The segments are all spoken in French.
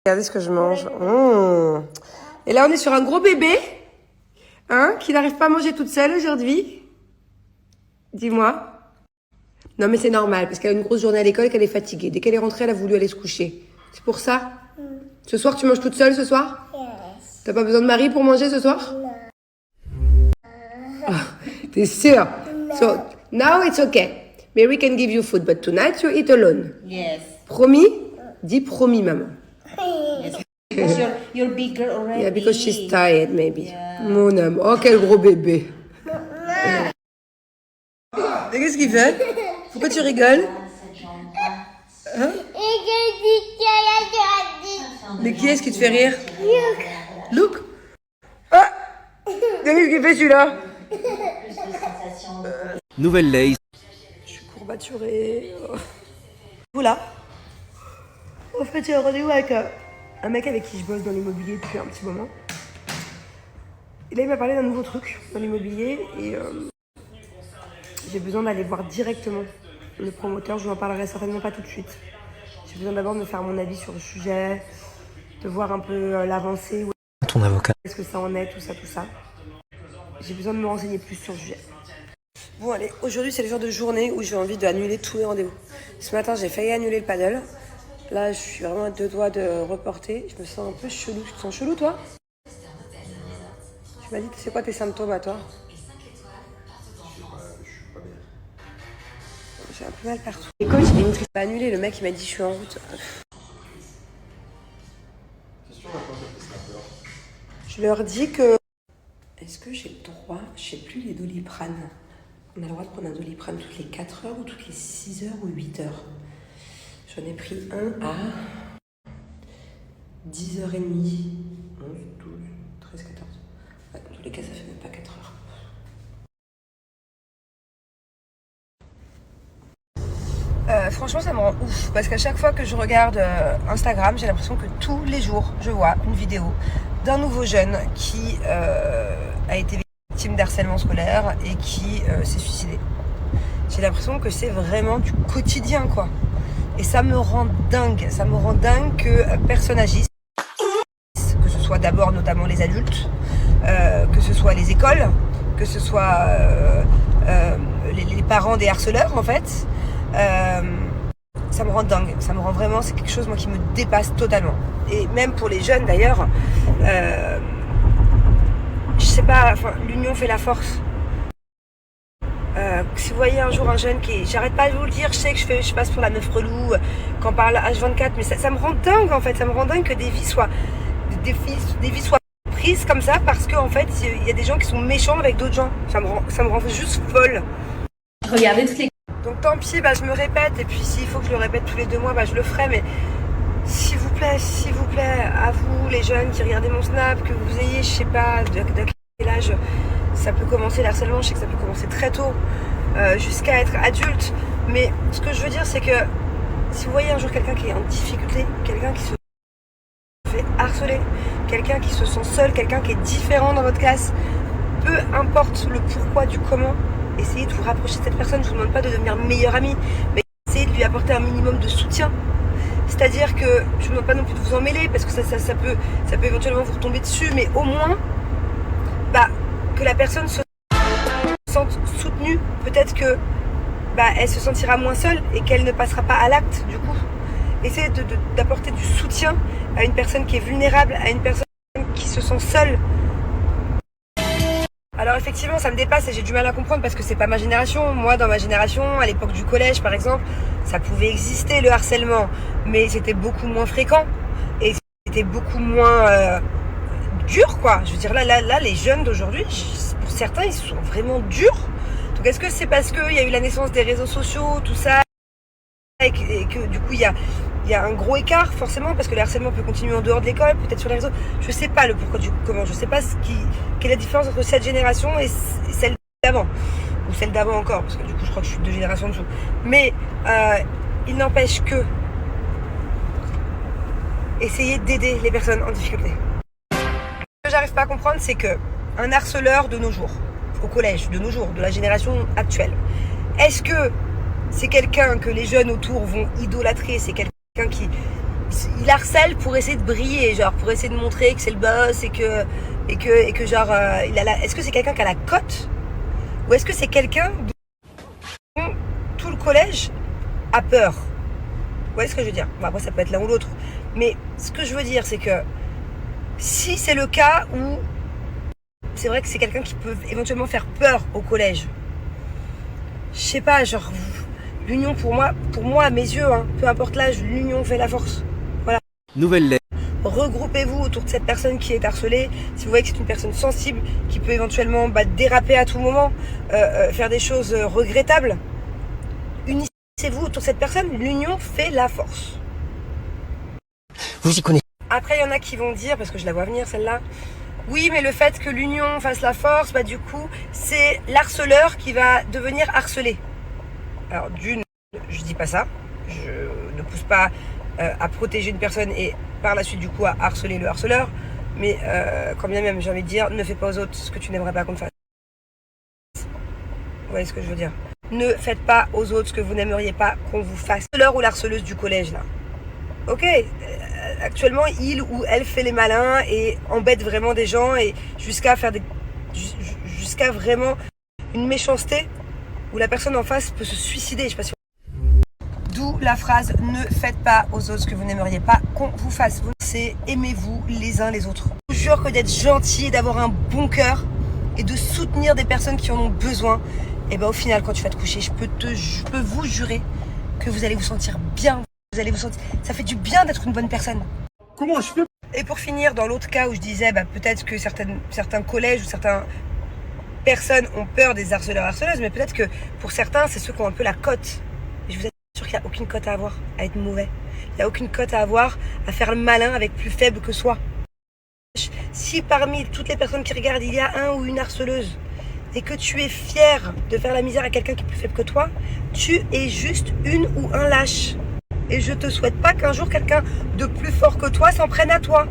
Regardez ce que je mange. Et là, on est sur un gros bébé, hein, qui n'arrive pas à manger toute seule aujourd'hui. Dis-moi. Non, mais c'est normal, parce qu'elle a une grosse journée à l'école et qu'elle est fatiguée. Dès qu'elle est rentrée, elle a voulu aller se coucher. C'est pour ça? Ce soir, tu manges toute seule ce soir? Yes. T'as pas besoin de Marie pour manger ce soir? No. T'es sûre? So, now it's okay. Mary can give you food, but tonight you eat alone. Yes. Promis? Dis promis, maman. Yes. Because you're bigger already. Yeah, because she's tired, maybe. Yeah. Mon âme. Oh, quel gros bébé. Et qu'est-ce qu'il fait? Pourquoi tu rigoles? Hein? Mais qui est-ce qui te fait rire? Luke. Ah! Qu'est-ce qu'il fait celui-là? Nouvelle Lace. Je suis courbaturée. Voilà. En fait, j'ai un rendez-vous avec un mec avec qui je bosse dans l'immobilier depuis un petit moment. Et là, il m'a parlé d'un nouveau truc dans l'immobilier et j'ai besoin d'aller voir directement le promoteur. Je vous en parlerai certainement pas tout de suite. J'ai besoin d'abord de me faire mon avis sur le sujet, de voir un peu l'avancée. Ton avocat. Est-ce que ça en est, tout ça. J'ai besoin de me renseigner plus sur le sujet. Bon allez, aujourd'hui c'est le jour de journée où j'ai envie d'annuler tous les rendez-vous. Ce matin j'ai failli annuler le paddle. Là je suis vraiment à deux doigts de reporter. Je me sens un peu chelou. Tu te sens chelou toi? Tu m'as dit c'est quoi tes symptômes à toi? J'ai un peu mal partout. Les coachs, il me pas annulé. Le mec il m'a dit je suis en route. Je leur dis que... Est-ce que j'ai le droit? Je sais plus les Doliprane. On a le droit de prendre un Doliprane toutes les 4 heures ou toutes les 6 heures ou 8 heures. J'en ai pris un à 10h30, 11, 12, 13, 14. Ouais, dans tous les cas, ça fait même pas 4 heures. Franchement, ça me rend ouf. Parce qu'à chaque fois que je regarde Instagram, j'ai l'impression que tous les jours, je vois une vidéo d'un nouveau jeune qui a été victime d'harcèlement scolaire et qui s'est suicidé. J'ai l'impression que c'est vraiment du quotidien, quoi. Et ça me rend dingue. Ça me rend dingue que personne agisse. Que ce soit d'abord notamment les adultes, que ce soit les écoles, que ce soit les parents des harceleurs, en fait. Ça me rend dingue. Ça me rend vraiment... C'est quelque chose, moi, qui me dépasse totalement. Et même pour les jeunes, d'ailleurs... je sais pas, enfin, l'union fait la force. Si vous voyez un jour un jeune qui est... J'arrête pas de vous le dire, je sais que je passe pour la meuf relou, qu'on parle H24, mais ça me rend dingue en fait, ça me rend dingue que des vies soient prises comme ça parce qu'en fait, il y a des gens qui sont méchants avec d'autres gens. Ça me rend juste folle. Regardez toutes les... Donc tant pis, je me répète, et puis s'il faut que je le répète tous les 2 mois, je le ferai, mais... S'il vous plaît, à vous les jeunes qui regardez mon snap, que vous ayez, je sais pas, de quel âge ça peut commencer le harcèlement, je sais que ça peut commencer très tôt, jusqu'à être adulte. Mais ce que je veux dire, c'est que si vous voyez un jour quelqu'un qui est en difficulté, quelqu'un qui se fait harceler, quelqu'un qui se sent seul, quelqu'un qui est différent dans votre classe, peu importe le pourquoi du comment, essayez de vous rapprocher de cette personne. Je vous demande pas de devenir meilleure amie, mais essayez de lui apporter un minimum de soutien. C'est-à-dire que je ne vous demande pas non plus de vous en mêler parce que ça peut éventuellement vous retomber dessus, mais au moins que la personne se sente soutenue. Peut-être que elle se sentira moins seule et qu'elle ne passera pas à l'acte du coup. Essayez d'apporter du soutien à une personne qui est vulnérable, à une personne qui se sent seule. Alors effectivement ça me dépasse et j'ai du mal à comprendre parce que c'est pas ma génération. Moi dans ma génération, à l'époque du collège par exemple, ça pouvait exister le harcèlement, mais c'était beaucoup moins fréquent et c'était beaucoup moins dur quoi. Je veux dire là les jeunes d'aujourd'hui, pour certains ils sont vraiment durs. Donc est-ce que c'est parce qu'il y a eu la naissance des réseaux sociaux, tout ça, et que du coup il y a un gros écart forcément parce que le harcèlement peut continuer en dehors de l'école, peut-être sur les réseaux. Je sais pas le pourquoi du comment, je sais pas quelle est la différence entre cette génération et celle d'avant. Ou celle d'avant encore, parce que du coup je crois que je suis 2 générations en dessous. Mais il n'empêche que essayez d'aider les personnes en difficulté. Ce que j'arrive pas à comprendre, c'est que un harceleur de nos jours, au collège, de nos jours, de la génération actuelle, est-ce que c'est quelqu'un que les jeunes autour vont idolâtrer, c'est quelqu'un qui il harcèle pour essayer de briller, genre pour essayer de montrer que c'est le boss et que genre est-ce que c'est quelqu'un qui a la cote ou est-ce que c'est quelqu'un dont tout le collège a peur? Vous voyez ce que je veux dire? Bon, après ça peut être l'un ou l'autre, mais ce que je veux dire c'est que si c'est le cas où c'est vrai que c'est quelqu'un qui peut éventuellement faire peur au collège, je sais pas, genre l'union pour moi à mes yeux, hein, peu importe l'âge, l'union fait la force. Voilà. Nouvelle lettre. Regroupez-vous autour de cette personne qui est harcelée. Si vous voyez que c'est une personne sensible, qui peut éventuellement déraper à tout moment, faire des choses regrettables, unissez-vous autour de cette personne. L'union fait la force. Vous y connaissez. Après, il y en a qui vont dire, parce que je la vois venir celle-là, oui, mais le fait que l'union fasse la force, du coup, c'est l'harceleur qui va devenir harcelé. Alors d'une, je dis pas ça. Je ne pousse pas à protéger une personne et par la suite du coup à harceler le harceleur. Mais quand bien même j'ai envie de dire, ne fais pas aux autres ce que tu n'aimerais pas qu'on te fasse. Vous voyez ce que je veux dire? Ne faites pas aux autres ce que vous n'aimeriez pas qu'on vous fasse. L'harceleur ou l'harceleuse du collège là. Ok, actuellement il ou elle fait les malins et embête vraiment des gens et jusqu'à vraiment une méchanceté où la personne en face peut se suicider. Je sais pas si... D'où la phrase ne faites pas aux autres ce que vous n'aimeriez pas qu'on vous fasse. C'est aimez-vous les uns les autres. Je vous jure que d'être gentil, d'avoir un bon cœur et de soutenir des personnes qui en ont besoin, et au final quand tu vas te coucher, je peux vous jurer que vous allez vous sentir bien. Vous allez vous sentir, ça fait du bien d'être une bonne personne. Comment je fais? Et pour finir, dans l'autre cas où je disais peut-être que certains collèges ou certaines personnes ont peur des harceleurs harceleuses, mais peut-être que pour certains c'est ceux qui ont un peu la cote. Et je vous assure qu'il n'y a aucune cote à avoir à être mauvais. Il n'y a aucune cote à avoir à faire le malin avec plus faible que soi. Si parmi toutes les personnes qui regardent il y a un ou une harceleuse et que tu es fier de faire la misère à quelqu'un qui est plus faible que toi, tu es juste une ou un lâche. Et je te souhaite pas qu'un jour quelqu'un de plus fort que toi s'en prenne à toi.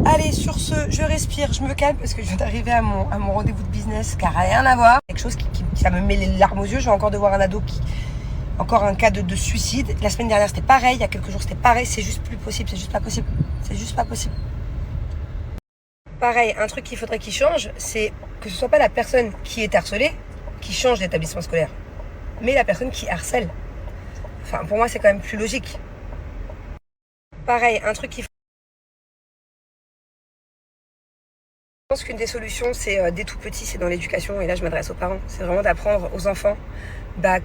Allez, sur ce, je respire, je me calme parce que je viens d'arriver à mon rendez-vous de business qui n'a rien à voir. Quelque chose qui ça me met les larmes aux yeux. Je vais encore devoir un ado encore un cas de suicide. La semaine dernière c'était pareil, il y a quelques jours c'était pareil. C'est juste plus possible, c'est juste pas possible. C'est juste pas possible. Pareil, un truc qu'il faudrait qu'il change, c'est que ce soit pas la personne qui est harcelée qui change d'établissement scolaire, mais la personne qui harcèle. Enfin, pour moi, c'est quand même plus logique. Pareil, un truc qu'il faut... Je pense qu'une des solutions, c'est dès tout petit, c'est dans l'éducation. Et là, je m'adresse aux parents. C'est vraiment d'apprendre aux enfants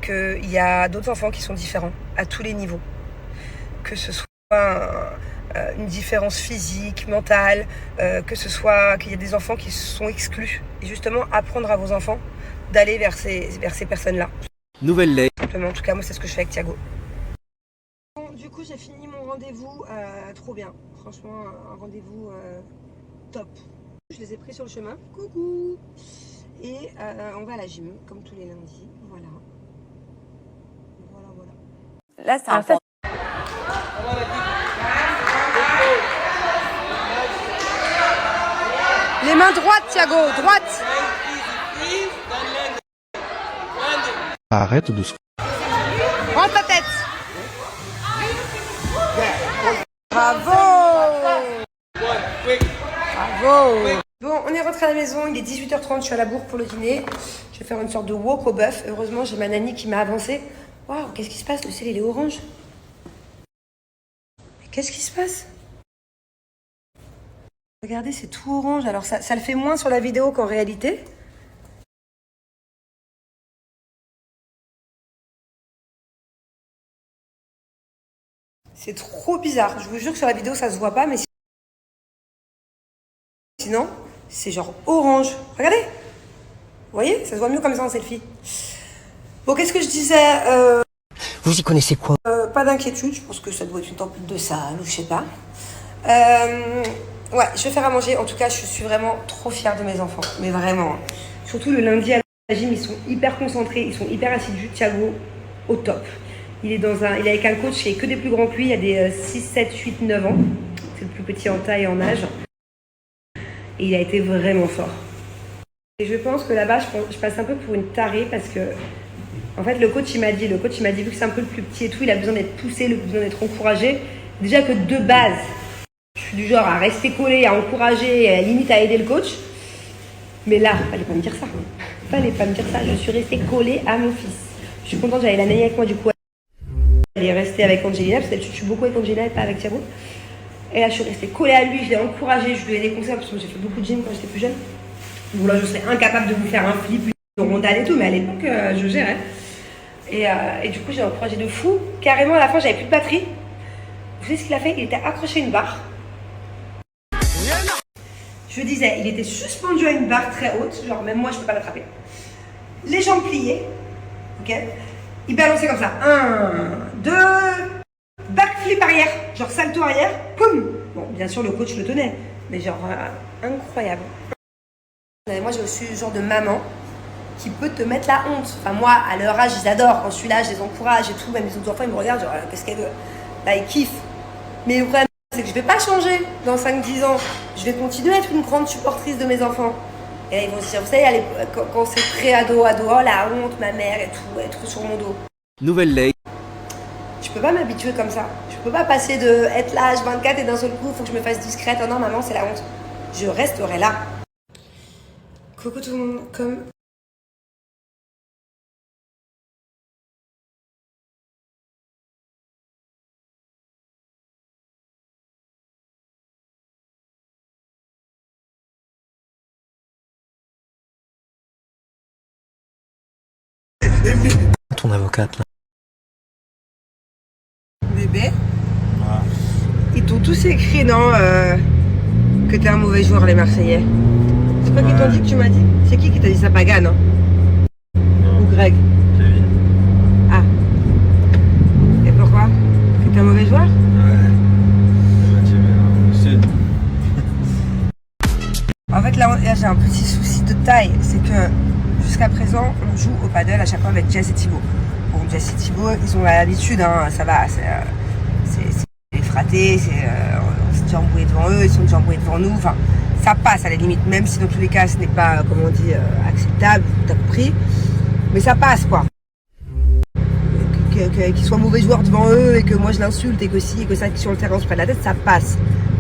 qu'il y a d'autres enfants qui sont différents à tous les niveaux. Que ce soit une différence physique, mentale, que ce soit qu'il y a des enfants qui sont exclus. Et justement, apprendre à vos enfants d'aller vers ces personnes-là. Nouvelle lettre. Simplement, en tout cas, moi, c'est ce que je fais avec Thiago. Bon, du coup, j'ai fini mon rendez-vous. Trop bien. Franchement, un rendez-vous top. Je les ai pris sur le chemin. Coucou. Et on va à la gym, comme tous les lundis. Voilà. Là, c'est un fait. Les mains droites, Thiago. Droite. Arrête de se... Rentre ta tête. Bravo. Bravo. Bon, on est rentré à la maison, il est 18h30, je suis à la bourre pour le dîner. Je vais faire une sorte de wok au bœuf. Heureusement, j'ai ma nanny qui m'a avancé. Waouh, qu'est-ce qui se passe? Le ciel, il est orange. Mais qu'est-ce qui se passe? Regardez, c'est tout orange. Alors, ça le fait moins sur la vidéo qu'en réalité. C'est trop bizarre. Je vous jure que sur la vidéo, ça se voit pas, mais sinon, c'est genre orange. Regardez. Vous voyez? Ça se voit mieux comme ça en selfie. Bon, qu'est-ce que je disais? Vous y connaissez quoi? Pas d'inquiétude. Je pense que ça doit être une tempête de salle ou je sais pas. Ouais, je vais faire à manger. En tout cas, je suis vraiment trop fière de mes enfants. Mais vraiment. Surtout le lundi à la gym, ils sont hyper concentrés. Ils sont hyper assidus. Thiago, au top. Il est avec un coach qui est que des plus grands que lui. Il y a des 6, 7, 8, 9 ans. C'est le plus petit en taille et en âge. Et il a été vraiment fort. Et je pense que là-bas, je passe un peu pour une tarée parce que, en fait, le coach il m'a dit, vu que c'est un peu le plus petit et tout, il a besoin d'être poussé, il a besoin d'être encouragé. Déjà que de base, je suis du genre à rester collée, à encourager, limite à aider le coach. Mais là, fallait pas me dire ça. Fallait pas me dire ça. Je suis restée collée à mon fils. Je suis contente, j'avais la nanny avec moi du coup. Elle est restée avec Angelina, parce qu'elle chuchote beaucoup avec Angelina et pas avec Thiago. Et là, je suis restée collée à lui, je l'ai encouragé, je lui ai des conseils, parce que j'ai fait beaucoup de gym quand j'étais plus jeune. Bon là, je serais incapable de vous faire un flip, une rondale et tout, mais à l'époque, je gérais. Et du coup, j'ai encouragé de fou. Carrément, à la fin, j'avais plus de batterie. Vous savez ce qu'il a fait? Il était accroché à une barre. Je disais, il était suspendu à une barre très haute, genre même moi, je peux pas l'attraper. Les jambes pliées, ok? Il balançait comme ça. 1, 2, backflip arrière, genre salto arrière, poum. Bon, bien sûr, le coach le tenait, mais genre incroyable. Moi, je suis le genre de maman qui peut te mettre la honte. Enfin, moi, à leur âge, ils adorent. Quand je suis là, je les encourage et tout. Même les autres enfants, ils me regardent, genre, qu'est-ce qu'elle veut? Là, ils kiffent. Mais le problème, c'est que je vais pas changer dans 5-10 ans. Je vais continuer à être une grande supportrice de mes enfants. Et là, ils vont se dire, vous savez, quand c'est pré-ado, oh la honte, ma mère et tout, être sur mon dos. Nouvelle Lay. Je peux pas m'habituer comme ça. Je peux pas passer de être là H24 et d'un seul coup, faut que je me fasse discrète. Oh non, maman, c'est la honte. Je resterai là. Coucou tout le monde, comme... Ton avocate là. Bébé, ils t'ont tous écrit, non, que t'es un mauvais joueur, les Marseillais. C'est pas qui t'ont dit que tu m'as dit? C'est qui t'a dit ça, Pagan, hein? Ou Greg? Kevin. Ah. Et pourquoi? Que t'es un mauvais joueur? Ouais. Il m'a dit, mais En fait, là j'ai un petit souci de taille. C'est que jusqu'à présent, on joue au paddle à chaque fois avec Jess et Thibaut. Bon, Jess et Thibaut, ils ont l'habitude, hein, ça va. C'est fraté, on s'est déjà embrouillé devant eux, ils sont déjà embrouillés devant nous. Enfin, ça passe à la limite, même si dans tous les cas, ce n'est pas, comme on dit, acceptable, t'as compris. Mais ça passe, quoi. Qu'ils soient mauvais joueurs devant eux et que moi je l'insulte et que si et que ça, qui sur le terrain on se prenne la tête, ça passe.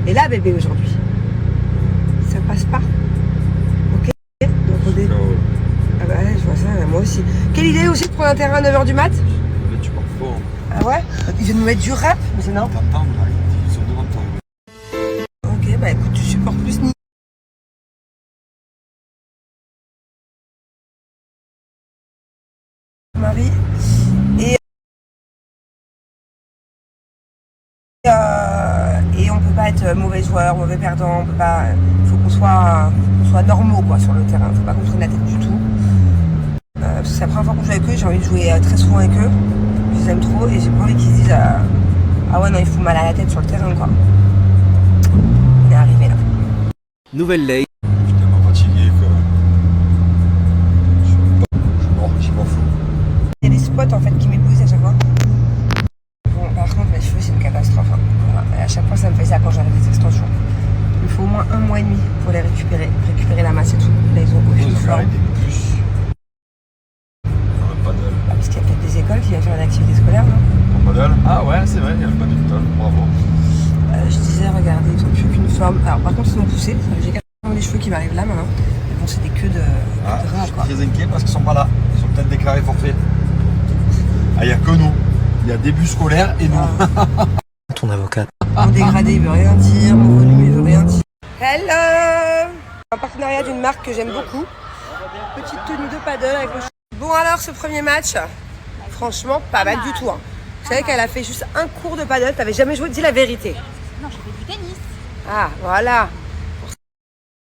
Et là, bébé, aujourd'hui, ça passe pas. Ok? Donc on est... Ah bah ouais, je vois ça, moi aussi. Quelle idée aussi de prendre un terrain à 9h du mat? tu pars fort. Ah ouais? Ils viennent nous mettre du rap, mais c'est non? T'entends là, ils sont devant toi. Ok, bah écoute, tu supportes plus ni. Marie. Et on peut pas être mauvais joueur, mauvais perdant, on peut pas. Faut qu'on soit normaux quoi sur le terrain, faut pas qu'on prenne la tête du tout. Parce que c'est la première fois qu'on joue avec eux, j'ai envie de jouer très souvent avec eux. Je les aime trop et j'ai pas envie qu'ils se disent ah ouais non il faut mal à la tête sur le terrain quoi. On est arrivé là. Nouvelle Lay. Je suis tellement fatigué que je m'en fous. Il y a des spots en fait qui m'épuisent à chaque fois. Bon par contre mes cheveux c'est une catastrophe. Hein. Voilà. À chaque fois ça me fait ça quand j'arrive des extensions. Il faut au moins 1 mois et demi pour les récupérer la masse et tout. Là ils ont aucune forme. Parce qu'il y a peut-être des écoles qui viennent faire une activité scolaire, non? En paddle? Ah ouais, c'est vrai, il y a le badminton, bravo. Je disais, regardez, ils n'ont plus aucune forme. Alors par contre, ils ont poussé. J'ai carrément des cheveux qui m'arrivent là maintenant. Mais bon, c'est des queues de rat, quoi. Je suis très inquiet parce qu'ils sont pas là. Ils ont peut-être déclaré forfait. Ah, il n'y a que nous. Il y a début scolaire et nous. Ton avocate. Mon dégradé, il veut rien dire. Mon volume, il veut rien dire. Hello! Un partenariat d'une marque que j'aime beaucoup. Petite tenue de paddle avec le cheveu. Bon alors, ce premier match, franchement, pas mal du tout. Hein. Vous savez qu'elle a fait juste un cours de paddle. T'avais jamais joué? Dis la vérité. Non, j'ai fait du tennis. Ah, voilà.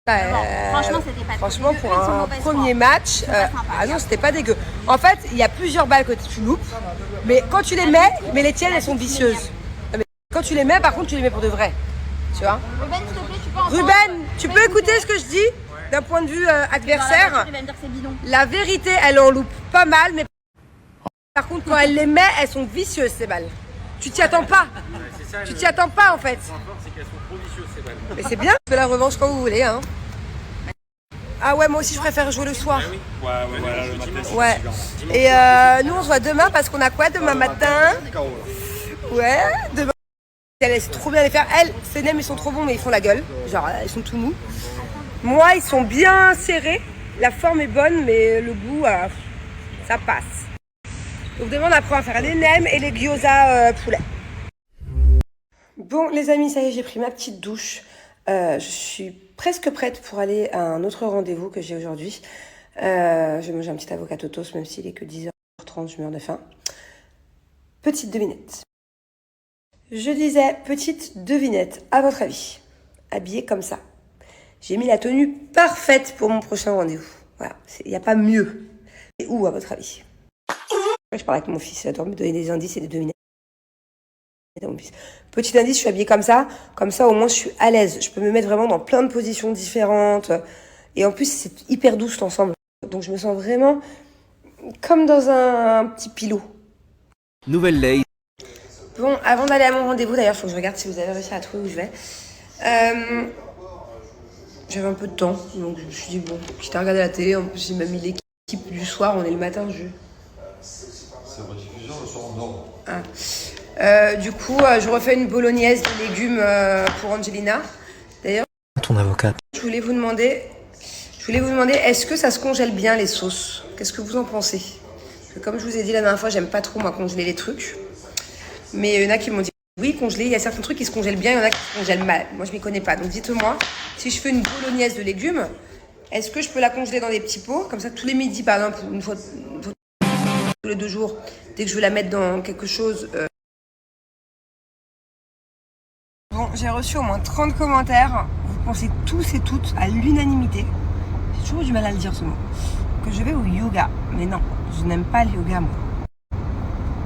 Franchement, c'était pas franchement, dégueu. pour Ils sont un mauvaise premier foi. match, pas sympas. ah non, c'était pas dégueu. En fait, il y a plusieurs balles que tu loupes, mais quand tu les mets, mais les tiennes, elles sont vicieuses. Non, mais quand tu les mets, par contre, tu les mets pour de vrai. Tu vois? Ruben, s'il te plaît, tu peux entendre. Ruben, tu peux écouter ce que je dis d'un point de vue adversaire? Il va me dire que c'est bidon. La vérité, elle en loupe pas mal, mais par contre, quand elle les met, elles sont vicieuses, ces balles. Tu t'y attends pas. Tu t'y attends pas, en fait. Mais c'est bien, je fais la revanche quand vous voulez. Hein. Ah ouais, moi aussi, je préfère jouer le soir. Ouais. Et nous, on se voit demain parce qu'on a quoi demain matin? Ouais, demain. Elle laisse trop bien les faire. Elles, ces nems, ils sont trop bons, mais ils font la gueule. Genre, ils sont tout mous. Moi, ils sont bien serrés. La forme est bonne, mais le goût, ça passe. Donc demain, on apprend à faire les nems et les gyoza poulet. Bon, les amis, ça y est, j'ai pris ma petite douche. Je suis presque prête pour aller à un autre rendez-vous que j'ai aujourd'hui. Je vais manger un petit avocat toast, même s'il est que 10h30, je meurs de faim. Petite devinette. Je disais, petite devinette, à votre avis, habillée comme ça. J'ai mis la tenue parfaite pour mon prochain rendez-vous. Voilà, il n'y a pas mieux. Et où, à votre avis? Je parle avec mon fils, il adore me donner des indices et des devinettes. Petit indice, je suis habillée comme ça au moins je suis à l'aise. Je peux me mettre vraiment dans plein de positions différentes. Et en plus, c'est hyper doux cet ensemble. Donc je me sens vraiment comme dans un petit pilot. Nouvelle Lay. Bon, avant d'aller à mon rendez-vous, d'ailleurs, il faut que je regarde si vous avez réussi à trouver où je vais. J'avais un peu de temps, donc je me suis dit, bon, quitte à regarder la télé, en plus j'ai même mis l'équipe du soir, on est le matin, C'est rediffusion le soir en dehors. Du coup, je refais une bolognaise de légumes pour Angelina. D'ailleurs, Ton avocate. je voulais vous demander, est-ce que ça se congèle bien les sauces? Qu'est-ce que vous en pensez? Parce que comme je vous ai dit la dernière fois, j'aime pas trop moi congeler les trucs. Mais il y en a qui m'ont dit oui, congelé, il y a certains trucs qui se congèlent bien, il y en a qui se congèlent mal. Moi, je m'y connais pas. Donc dites-moi, si je fais une bolognaise de légumes, est-ce que je peux la congeler dans des petits pots? Comme ça, tous les midis, par exemple, une fois tous les 2 jours, dès que je veux la mettre dans quelque chose... Bon, j'ai reçu au moins 30 commentaires. Vous pensez tous et toutes à l'unanimité. J'ai toujours eu du mal à le dire ce mot. Que je vais au yoga. Mais non, je n'aime pas le yoga, moi.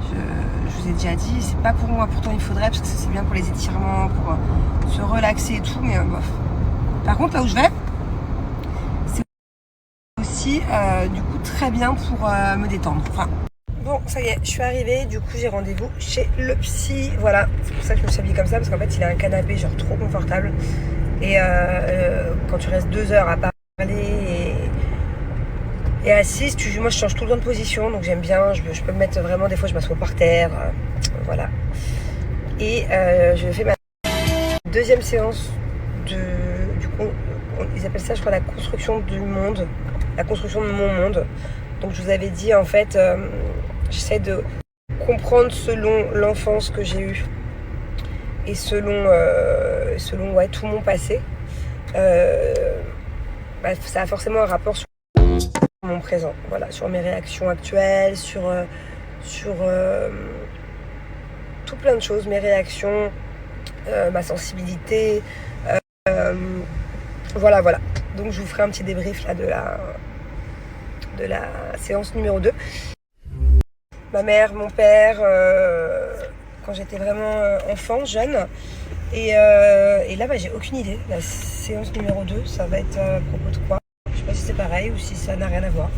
Je vous ai déjà dit, c'est pas pour moi. Pourtant, il faudrait, parce que c'est bien pour les étirements, pour se relaxer et tout. Mais bof. Par contre, là où je vais, c'est aussi du coup très bien pour me détendre. Enfin, bon, ça y est, je suis arrivée. Du coup, j'ai rendez-vous chez le psy. Voilà, c'est pour ça que je me suis habillée comme ça, parce qu'en fait, il a un canapé genre trop confortable. Et quand tu restes 2 heures à parler et assise, moi je change tout le temps de position, donc j'aime bien. Je peux me mettre vraiment, des fois, je m'assois par terre. Voilà. Et je fais ma deuxième séance du coup, ils appellent ça, je crois, la construction du monde, la construction de mon monde. Donc je vous avais dit, en fait, j'essaie de comprendre selon l'enfance que j'ai eue et selon ouais, tout mon passé. Ça a forcément un rapport sur mon présent, voilà, sur mes réactions actuelles, sur tout plein de choses, mes réactions, ma sensibilité, voilà. Donc je vous ferai un petit débrief là de la séance numéro 2. Ma mère, mon père, quand j'étais vraiment enfant, jeune. Et là, j'ai aucune idée. La séance numéro 2, ça va être à propos de quoi? Je sais pas si c'est pareil ou si ça n'a rien à voir.